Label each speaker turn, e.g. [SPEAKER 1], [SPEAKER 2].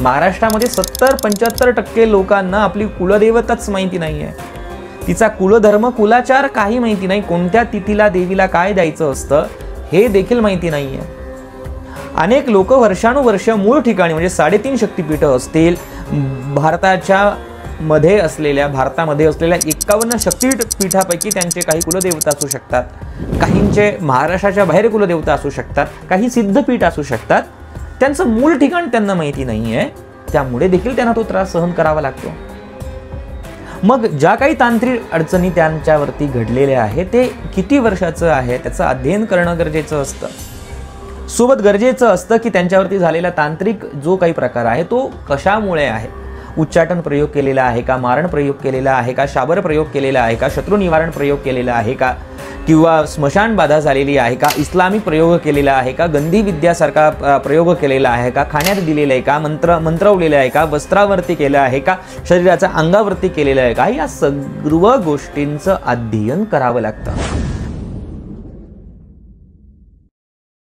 [SPEAKER 1] महाराष्ट्रामध्ये 70-75% लोकांना आपली कुलदेवताच माहिती नाही आहे, तिचा कुलधर्म कुलाचार काही माहिती नाही, कोणत्या तिथीला देवीला काय द्यायचं असतं हे देखील माहिती नाही आहे. अनेक लोक वर्षानुवर्ष मूळ ठिकाणी म्हणजे 3.5 शक्तिपीठं असतील, भारतामध्ये असलेल्या 51 शक्तिपीठापैकी त्यांचे काही कुलदेवता असू शकतात, काहींचे महाराष्ट्राच्या बाहेर कुलदेवता असू शकतात, काही सिद्धपीठ असू शकतात. त्यांचं मूळ ठिकाण त्यांना माहिती नाही आहे, त्यामुळे देखील त्यांना तो त्रास सहन करावा लागतो. मग ज्या काही तांत्रिक अडचणी त्यांच्यावरती घडलेल्या आहेत ते किती वर्षाचं आहे त्याचं अध्ययन करणं गरजेचं असतं. सोबत गरजेचं असतं की त्यांच्यावरती झालेला तांत्रिक जो काही प्रकार आहे तो कशामुळे आहे. उच्चाटन प्रयोग केलेला आहे का, मारण प्रयोग केलेला आहे का, शाबर प्रयोग केलेला आहे का, शत्रू निवारण प्रयोग केलेला आहे का, किंवा स्मशान बाधा झालेली आहे का, इस्लामिक प्रयोग केलेला आहे का, गंधी विद्यासारखा प्रयोग केलेला आहे का, खाण्यात दिलेला आहे का, मंत्रवलेलं आहे का, वस्त्रावरती केलं आहे का, शरीराच्या अंगावरती केलेलं आहे का, या सर्व गोष्टींचं अध्ययन करावं लागतं.